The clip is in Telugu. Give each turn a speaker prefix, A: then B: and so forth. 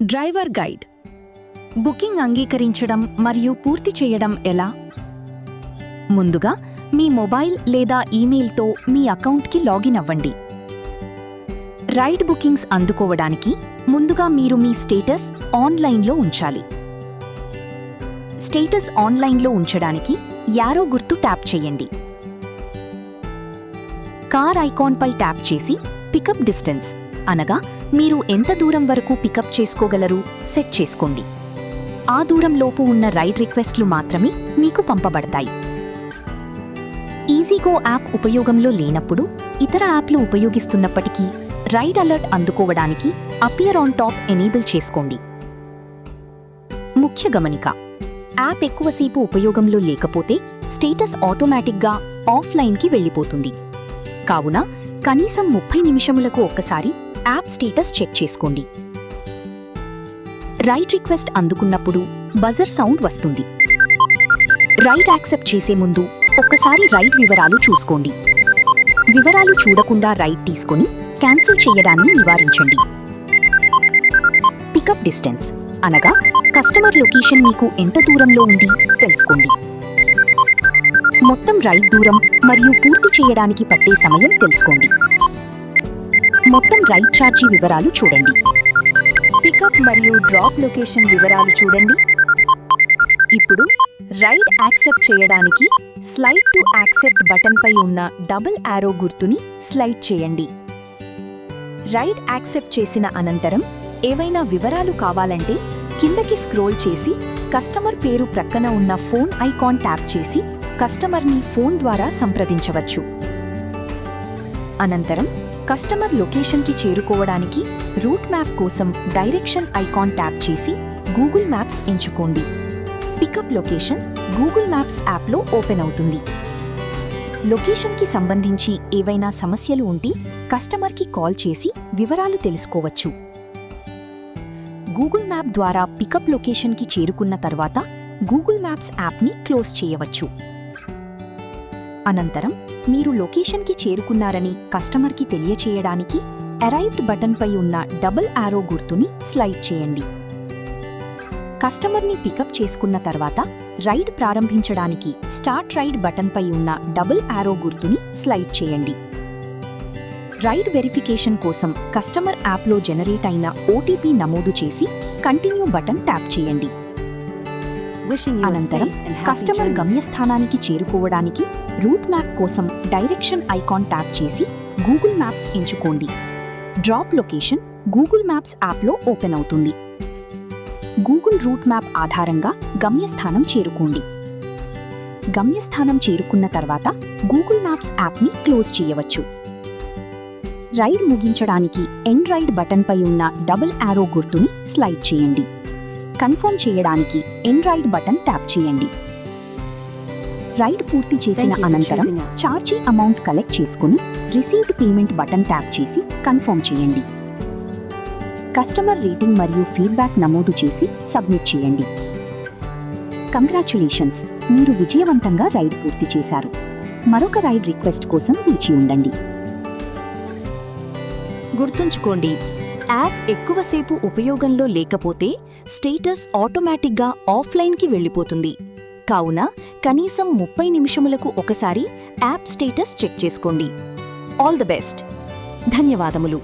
A: Driver guide. బుకింగ్ అంగీకరించడం మరియు పూర్తి చేయడం ఎలా? ముందుగా మీ మొబైల్ లేదా ఈమెయిల్తో మీ అకౌంట్కి లాగిన్ అవ్వండి. రైడ్ బుకింగ్స్ అందుకోవడానికి ముందుగా మీరు మీ స్టేటస్ ఆన్లైన్లో ఉంచాలి. స్టేటస్ ఆన్లైన్లో ఉంచడానికి యారో గుర్తు ట్యాప్ చేయండి. కార్ ఐకాన్పై ట్యాప్ చేసి పికప్ డిస్టెన్స్ అనగా మీరు ఎంత దూరం వరకు పికప్ చేసుకోగలరు సెట్ చేసుకోండి. ఆ దూరంలోపు ఉన్న రైడ్ రిక్వెస్ట్లు మాత్రమే మీకు పంపబడతాయి. ఈజీగో యాప్ ఉపయోగంలో లేనప్పుడు ఇతర యాప్లు ఉపయోగిస్తున్నప్పటికీ రైడ్ అలర్ట్ అందుకోవడానికి అపియర్ ఆన్ టాప్ ఎనేబుల్ చేసుకోండి. ముఖ్య గమనిక: యాప్ ఎక్కువసేపు ఉపయోగంలో లేకపోతే స్టేటస్ ఆటోమేటిక్గా ఆఫ్లైన్కి వెళ్ళిపోతుంది. కావున కనీసం 30 నిమిషములకు ఒక్కసారి యాప్ స్టేటస్ చెక్ చేసుకోండి. రైడ్ రిక్వెస్ట్ అందుకున్నప్పుడు బజర్ సౌండ్ వస్తుంది. రైడ్ యాక్సెప్ట్ చేసే ముందు ఒక్కసారి రైడ్ వివరాలు చూసుకోండి. వివరాలు చూడకుండా రైడ్ తీసుకొని క్యాన్సిల్ చేయడాన్ని నివారించండి. పికప్ డిస్టెన్స్ అనగా కస్టమర్ లొకేషన్ మీకు ఎంత దూరంలో ఉంది తెలుసుకోండి. మొత్తం రైడ్ దూరం మరియు పూర్తి చేయడానికి పట్టే సమయం తెలుసుకోండి. మొత్తం రైడ్ ఛార్జీ వివరాలు చూడండి. పికప్ మరియు డ్రాప్ లొకేషన్ వివరాలు చూడండి. ఇప్పుడు రైడ్ యాక్సెప్ట్ చేయడానికి స్లైడ్ టు యాక్సెప్ట్ బటన్పై ఉన్న డబుల్ యారో గుర్తుని స్లైడ్ చేయండి. రైడ్ యాక్సెప్ట్ చేసిన అనంతరం ఏవైనా వివరాలు కావాలంటే కిందకి స్క్రోల్ చేసి కస్టమర్ పేరు ప్రక్కన ఉన్న ఫోన్ ఐకాన్ ట్యాప్ చేసి కస్టమర్ని ఫోన్ ద్వారా సంప్రదించవచ్చు. అనంతరం కస్టమర్ లొకేషన్కి చేరుకోవడానికి రూట్ మ్యాప్ కోసం డైరెక్షన్ ఐకాన్ ట్యాప్ చేసి గూగుల్ మ్యాప్స్ ఎంచుకోండి. పికప్ లొకేషన్ గూగుల్ మ్యాప్స్ యాప్లో ఓపెన్ అవుతుంది. లొకేషన్కి సంబంధించి ఏవైనా సమస్యలు ఉంటే కస్టమర్కి కాల్ చేసి వివరాలు తెలుసుకోవచ్చు. గూగుల్ మ్యాప్ ద్వారా పికప్ లొకేషన్కి చేరుకున్న తర్వాత గూగుల్ మ్యాప్స్ యాప్ని క్లోజ్ చేయవచ్చు. అనంతరం మీరు లొకేషన్కి చేరుకున్నారని కస్టమర్కి తెలియచేయడానికి అరైవ్డ్ బటన్పై ఉన్న డబుల్ యారో గుర్తుని స్లైడ్ చేయండి. కస్టమర్ని పికప్ చేసుకున్న తర్వాత రైడ్ ప్రారంభించడానికి స్టార్ట్ రైడ్ బటన్పై ఉన్న డబుల్ యారో గుర్తుని స్లైడ్ చేయండి. రైడ్ వెరిఫికేషన్ కోసం కస్టమర్ యాప్లో జనరేట్ అయిన ఓటీపీ నమోదు చేసి కంటిన్యూ బటన్ ట్యాప్ చేయండి. అనంతరం కస్టమర్ గమ్యస్థానానికి చేరుకోవడానికి రూట్ మ్యాప్ కోసం డైరెక్షన్ ఐకాన్ ట్యాప్ చేసి గూగుల్ మ్యాప్స్ ఎంచుకోండి. డ్రాప్ లొకేషన్ గూగుల్ మ్యాప్స్ యాప్లో ఓపెన్ అవుతుంది. గూగుల్ రూట్ మ్యాప్ ఆధారంగా గమ్యస్థానం చేరుకోండి. గమ్యస్థానం చేరుకున్న తర్వాత గూగుల్ మ్యాప్స్ యాప్ని క్లోజ్ చేయవచ్చు. రైడ్ ముగించడానికి ఎండ్ రైడ్ బటన్పై ఉన్న డబుల్ యారో గుర్తుని స్లైడ్ చేయండి. కన్ఫర్మ్ చేయడానికి ఎండ్ రైడ్ బటన్ ట్యాప్ చేయండి. రైడ్ పూర్తి చేసిన అనంతరం ఛార్జీ అమౌంట్ కలెక్ట్ చేసుకుని రిసీవ్డ్ పేమెంట్ బటన్ ట్యాప్ చేసి కన్ఫర్మ్ చేయండి. కస్టమర్ రేటింగ్ మరియు ఫీడ్బ్యాక్ నమోదు చేసి సబ్మిట్ చేయండి. కంగ్రాచ్యులేషన్స్, మీరు విజయవంతంగా రైడ్ పూర్తి చేశారు. మరొక రైడ్ రిక్వెస్ట్ కోసం వేచి ఉండండి. గుర్తుంచుకోండి, యాప్ ఎక్కువసేపు ఉపయోగంలో లేకపోతే స్టేటస్ ఆటోమేటిక్గా ఆఫ్లైన్కి వెళ్ళిపోతుంది. కావున కనీసం 30 నిమిషములకు ఒకసారి యాప్ స్టేటస్ చెక్ చేసుకోండి. All the best. ధన్యవాదములు.